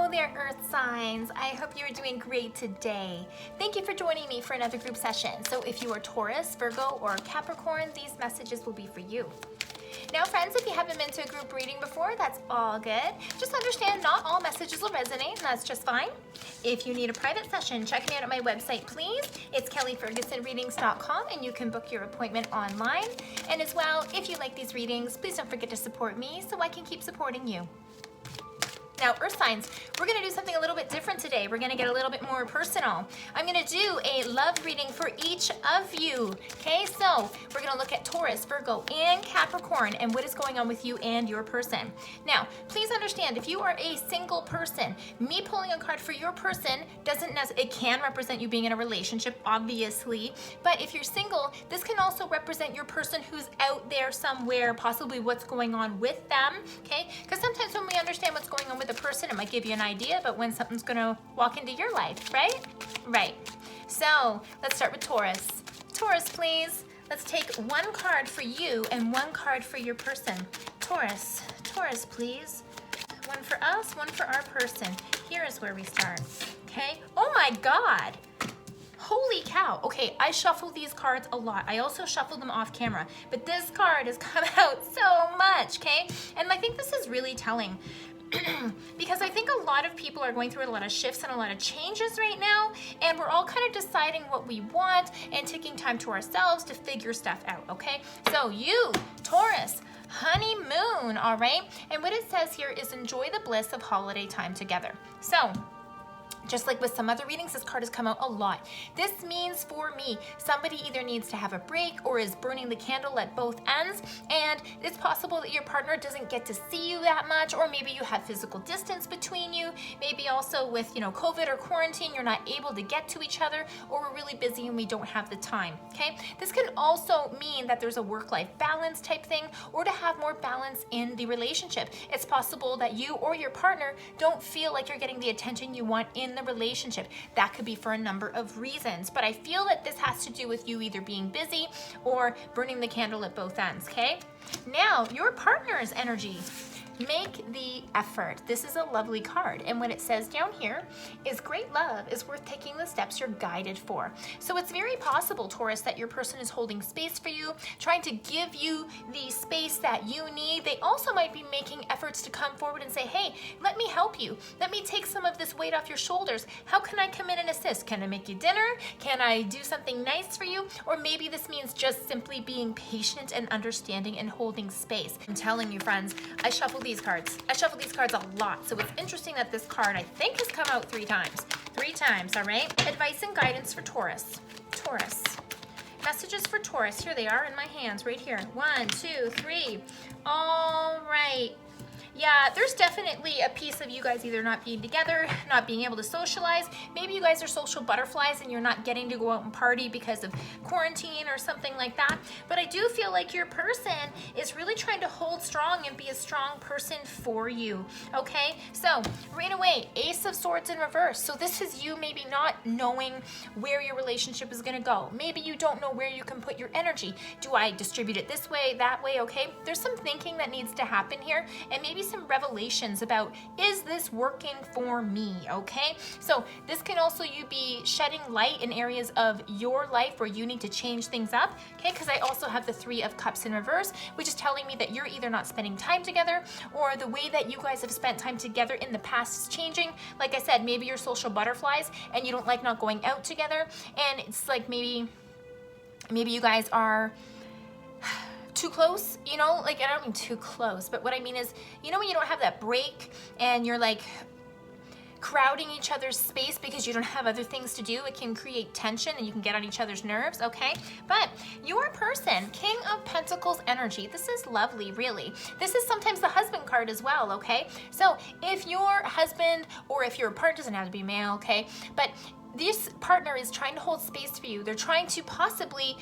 Hello there, Earth signs. I hope you are doing great today. Thank you for joining me for another group session. So if you are Taurus, Virgo, or Capricorn, these messages will be for you. Now, friends, if you haven't been to a group reading before, that's all good. Just understand not all messages will resonate, and that's just fine. If you need a private session, check me out at my website, please. It's kellyfergusonreadings.com, and you can book your appointment online. And as well, if you like these readings, please don't forget to support me so I can keep supporting you. Now, Earth signs, we're going to do something a little bit different today. We're going to get a little bit more personal. I'm going to do a love reading for each of you. Okay, so we're going to look at Taurus, Virgo, and Capricorn and what is going on with you and your person. Now, please understand, if you are a single person, me pulling a card for your person doesn't necessarily, it can represent you being in a relationship, obviously, but if you're single, this can also represent your person who's out there somewhere, possibly what's going on with them, okay? Because sometimes when we understand what's going on with the person, it might give you an idea about when something's gonna walk into your life, right? Right. So let's start with Taurus. Taurus, please. Let's take one card for you and one card for your person. Taurus, Taurus, please. One for us, one for our person. Here is where we start, okay? Oh my God. Holy cow. Okay, I shuffle these cards a lot. I also shuffle them off camera, but this card has come out so much, okay? And I think this is really telling. Because I think a lot of people are going through a lot of shifts and a lot of changes right now, and we're all kind of deciding what we want and taking time to ourselves to figure stuff out, okay? So you, Taurus, honeymoon, all right? And what it says here is enjoy the bliss of holiday time together. So, just like with some other readings, this card has come out a lot. This means for me, somebody either needs to have a break or is burning the candle at both ends, and it's possible that your partner doesn't get to see you that much, or maybe you have physical distance between you. Maybe also with, COVID or quarantine, you're not able to get to each other, or we're really busy and we don't have the time, okay? This can also mean that there's a work-life balance type thing, or to have more balance in the relationship. It's possible that you or your partner don't feel like you're getting the attention you want in the relationship. That could be for a number of reasons, but I feel that this has to do with you either being busy or burning the candle at both ends, okay? Now, your partner's energy. Make the effort. This is a lovely card, and what it says down here is great love is worth taking the steps you're guided for. So it's very possible, Taurus, that your person is holding space for you, trying to give you the space that you need. They also might be making efforts to come forward and say, hey, let me help you. Let me take some of this weight off your shoulders. How can I come in and assist? Can I make you dinner? Can I do something nice for you? Or maybe this means just simply being patient and understanding and holding space. I'm telling you, friends, I shuffle these cards. I shuffle these cards a lot, so it's interesting that this card, I think, has come out 3 times. 3 times, all right? Advice and guidance for Taurus. Taurus. Messages for Taurus. Here they are in my hands, right here. 1, 2, 3. All right. Yeah, there's definitely a piece of you guys either not being together, not being able to socialize. Maybe you guys are social butterflies and you're not getting to go out and party because of quarantine or something like that. But I do feel like your person is really trying to hold strong and be a strong person for you, okay? So right away, Ace of Swords in reverse. So this is you maybe not knowing where your relationship is gonna go. Maybe you don't know where you can put your energy. Do I distribute it this way, that way, okay? There's some thinking that needs to happen here, and maybe some revelations about, is this working for me, okay? So this can also you be shedding light in areas of your life where you need to change things up, okay? Because I also have the 3 of Cups in reverse, which is telling me that you're either not spending time together, or the way that you guys have spent time together in the past is changing. Like I said, maybe you're social butterflies and you don't like not going out together, and it's like maybe you guys are too close, like, I don't mean too close, but what I mean is, when you don't have that break and you're like crowding each other's space because you don't have other things to do, it can create tension and you can get on each other's nerves, okay? But your person, King of Pentacles energy, this is lovely, really. This is sometimes the husband card as well, okay? So if your husband or if your partner, doesn't have to be male, okay? But this partner is trying to hold space for you. They're trying to possibly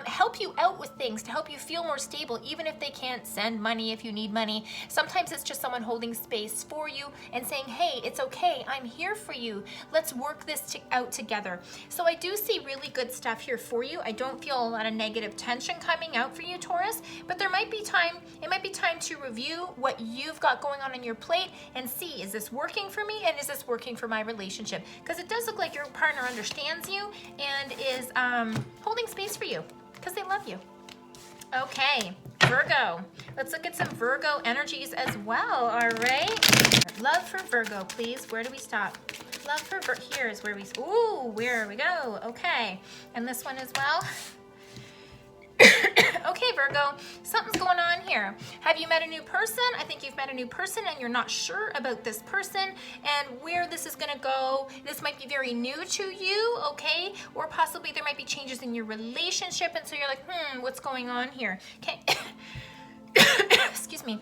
help you out with things to help you feel more stable, even if they can't send money if you need money. Sometimes it's just someone holding space for you and saying, hey, it's okay, I'm here for you. Let's work this out together. So I do see really good stuff here for you. I don't feel a lot of negative tension coming out for you, Taurus, but there might be time, it might be time to review what you've got going on your plate and see, is this working for me and is this working for my relationship? Because it does look like your partner understands you and is holding space for you because they love you. Okay, Virgo. Let's look at some Virgo energies as well, all right? Love for Virgo, please. Where do we stop? Love for Virgo. Here's where we, ooh, where we go. Okay, and this one as well. Okay, Virgo, something's going on here. Have you met a new person? I think you've met a new person and you're not sure about this person and where this is gonna go. This might be very new to you, okay? Or possibly there might be changes in your relationship and so you're like, what's going on here? Okay, excuse me.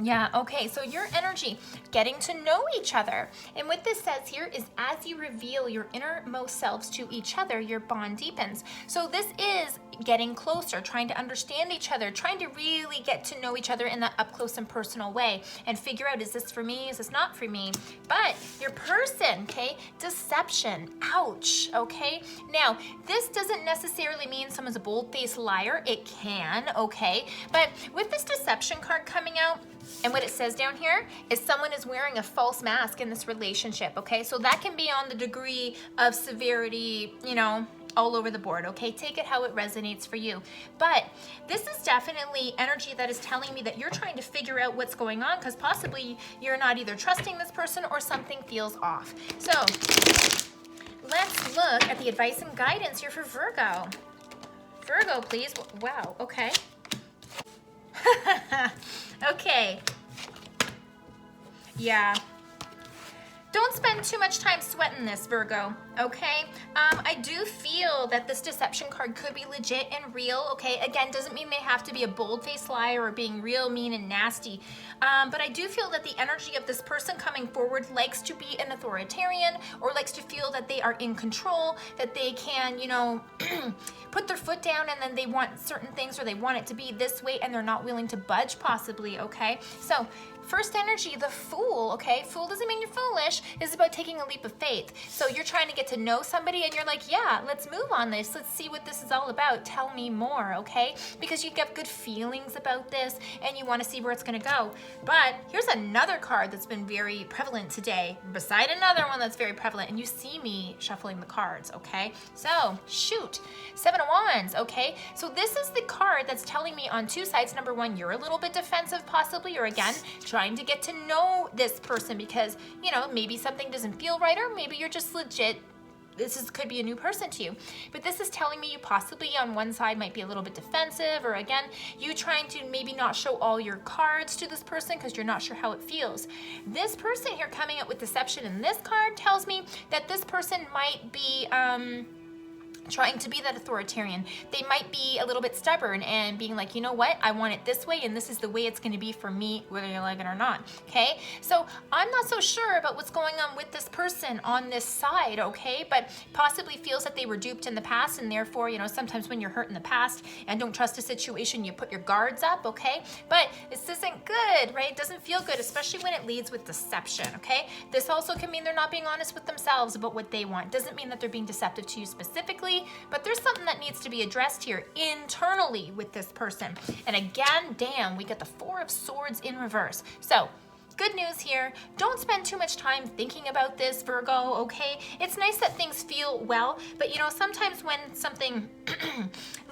Yeah, okay, so your energy, getting to know each other. And what this says here is as you reveal your innermost selves to each other, your bond deepens. So this is getting closer, trying to understand each other, trying to really get to know each other in that up close and personal way and figure out, is this for me, is this not for me? But your person, okay, deception, ouch, okay? Now, this doesn't necessarily mean someone's a bold-faced liar. It can, okay? But with this deception card coming out, and what it says down here is someone is wearing a false mask in this relationship, okay? So that can be on the degree of severity, you know, all over the board, okay? Take it how it resonates for you. But this is definitely energy that is telling me that you're trying to figure out what's going on because possibly you're not either trusting this person or something feels off. So let's look at the advice and guidance here for Virgo. Virgo, please. Wow, okay. Okay. Yeah. Don't spend too much time sweating this, Virgo, okay? I do feel that this deception card could be legit and real, okay? Again, doesn't mean they have to be a bold-faced liar or being real mean and nasty. But I do feel that the energy of this person coming forward likes to be an authoritarian or likes to feel that they are in control, that they can, you know, put their foot down and then they want certain things or they want it to be this way and they're not willing to budge possibly, okay? So first energy, the Fool, okay? Fool doesn't mean you're foolish. It's about taking a leap of faith. So you're trying to get to know somebody and you're like, yeah, let's move on this. Let's see what this is all about. Tell me more, okay? Because you get good feelings about this and you want to see where it's going to go. But here's another card that's been very prevalent today, beside another one that's very prevalent. And you see me shuffling the cards, okay? So, shoot. 7 of Wands, okay? So this is the card that's telling me on two sides. Number one, you're a little bit defensive possibly, or again, trying to get to know this person because, you know, maybe something doesn't feel right or maybe you're just legit, could be a new person to you. But this is telling me you possibly on one side might be a little bit defensive, or again, you trying to maybe not show all your cards to this person because you're not sure how it feels. This person here coming up with deception in this card tells me that this person might be trying to be that authoritarian. They might be a little bit stubborn and being like, you know what, I want it this way and this is the way it's going to be for me, whether you like it or not, okay? So I'm not so sure about what's going on with this person on this side, okay? But possibly feels that they were duped in the past and therefore, you know, sometimes when you're hurt in the past and don't trust a situation, you put your guards up, okay? But this isn't good, right? It doesn't feel good, especially when it leads with deception, okay? This also can mean they're not being honest with themselves about what they want. Doesn't mean that they're being deceptive to you specifically, but there's something that needs to be addressed here internally with this person. And again, damn, we get the 4 of Swords in reverse. So good news here. Don't spend too much time thinking about this, Virgo, okay? It's nice that things feel well, but you know, sometimes when something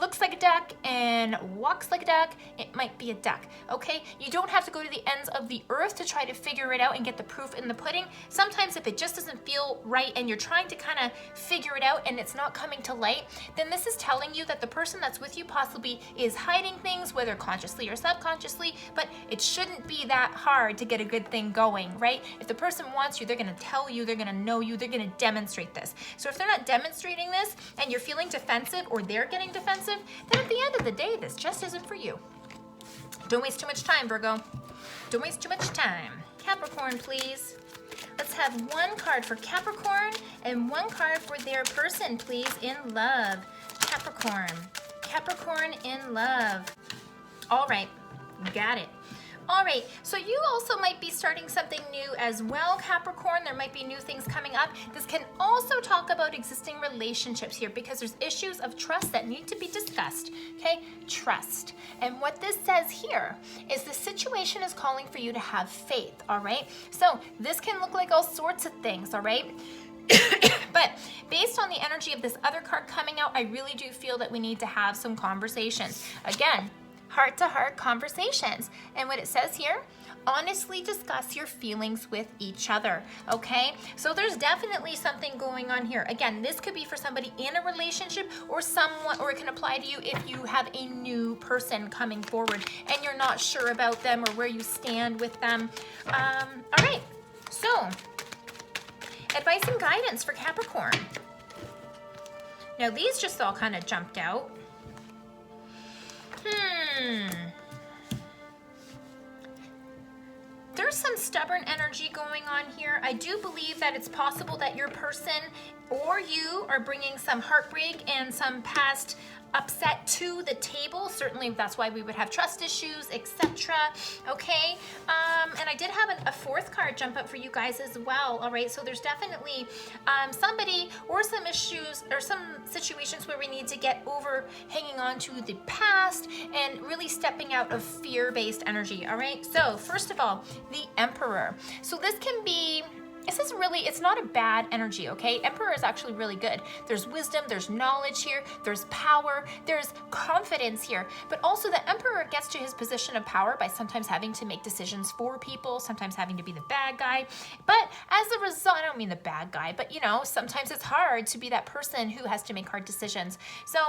looks like a duck and walks like a duck, it might be a duck, okay? You don't have to go to the ends of the earth to try to figure it out and get the proof in the pudding. Sometimes if it just doesn't feel right and you're trying to kind of figure it out and it's not coming to light, then this is telling you that the person that's with you possibly is hiding things, whether consciously or subconsciously, but it shouldn't be that hard to get a good thing going, right? If the person wants you, they're going to tell you, they're going to know you, they're going to demonstrate this. So if they're not demonstrating this and you're feeling defensive or they're getting defensive, then at the end of the day, this just isn't for you. Don't waste too much time, Virgo. Don't waste too much time. Capricorn, please. Let's have one card for Capricorn and one card for their person, please, in love. Capricorn. Capricorn in love. All right, got it. All right, so you also might be starting something new as well, Capricorn. There might be new things coming up. This can also talk about existing relationships here because there's issues of trust that need to be discussed, okay? Trust. And what this says here is the situation is calling for you to have faith, all right? So this can look like all sorts of things, all right? But based on the energy of this other card coming out, I really do feel that we need to have some conversations. Again, heart-to-heart conversations. And what it says here, honestly discuss your feelings with each other, okay? So there's definitely something going on here. Again, this could be for somebody in a relationship or someone, or it can apply to you if you have a new person coming forward and you're not sure about them or where you stand with them. All right, so advice and guidance for Capricorn. Now these just all kind of jumped out. There's some stubborn energy going on here. I do believe that it's possible that your person or you are bringing some heartbreak and some past upset to the table. Certainly that's why we would have trust issues, etc. Okay, and I did have a fourth card jump up for you guys as well. All right, so there's definitely somebody or some issues or some situations where we need to get over hanging on to the past and really stepping out of fear-based energy. All right, so first of all, the Emperor. So this can be, this is really, it's not a bad energy, okay? Emperor is actually really good. There's wisdom, there's knowledge here, there's power, there's confidence here. But also the Emperor gets to his position of power by sometimes having to make decisions for people, sometimes having to be the bad guy. But as a result, I don't mean the bad guy, but you know, sometimes it's hard to be that person who has to make hard decisions. So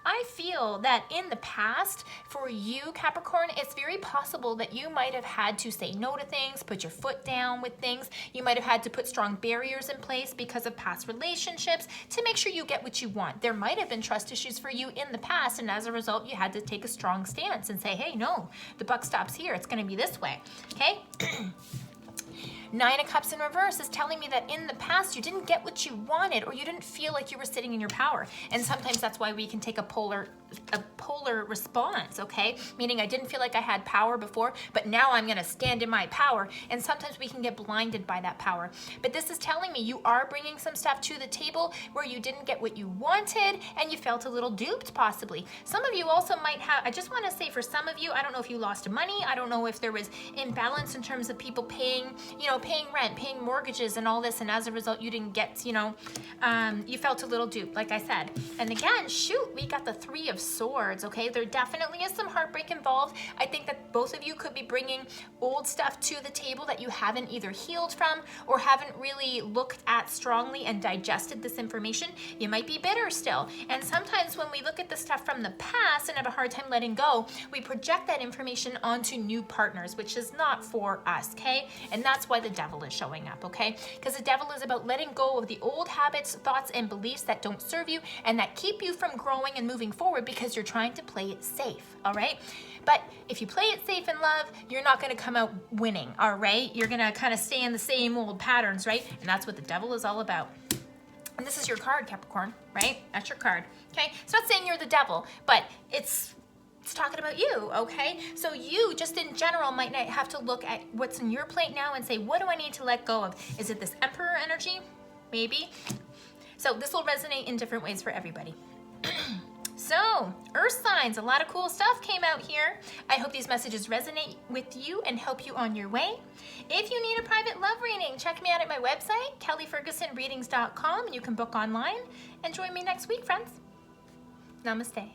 I feel that in the past, for you, Capricorn, it's very possible that you might have had to say no to things, put your foot down with things. You might have had to put strong barriers in place because of past relationships to make sure you get what you want. There might have been trust issues for you in the past, and as a result, you had to take a strong stance and say, hey, no, the buck stops here. It's going to be this way, okay? Nine of Cups in reverse is telling me that in the past you didn't get what you wanted or you didn't feel like you were sitting in your power. And sometimes that's why we can take a polar response, okay? Meaning I didn't feel like I had power before, but now I'm gonna stand in my power. And sometimes we can get blinded by that power. But this is telling me you are bringing some stuff to the table where you didn't get what you wanted and you felt a little duped possibly. Some of you also might have, I just wanna say for some of you, I don't know if you lost money, I don't know if there was imbalance in terms of people paying, paying rent, paying mortgages and all this, and as a result you didn't get, you felt a little duped, like I said. And again, shoot, we got the Three of Swords, okay? There definitely is some heartbreak involved. I think that both of you could be bringing old stuff to the table that you haven't either healed from or haven't really looked at strongly and digested this information. You might be bitter still. And sometimes when we look at the stuff from the past and have a hard time letting go, we project that information onto new partners, which is not for us, okay? And that's why the devil is showing up, okay? Because the devil is about letting go of the old habits, thoughts, and beliefs that don't serve you and that keep you from growing and moving forward because you're trying to play it safe, all right? But if you play it safe in love, you're not going to come out winning, all right? You're going to kind of stay in the same old patterns, right? And that's what the devil is all about. And this is your card, Capricorn, right? That's your card, okay? It's not saying you're the devil, but it's talking about you, okay? So you, just in general, might not have to look at what's in your plate now and say, what do I need to let go of? Is it this Emperor energy? Maybe. So this will resonate in different ways for everybody. So, Earth signs, a lot of cool stuff came out here. I hope these messages resonate with you and help you on your way. If you need a private love reading, check me out at my website, kellyfergusonreadings.com. You can book online and join me next week, friends. Namaste.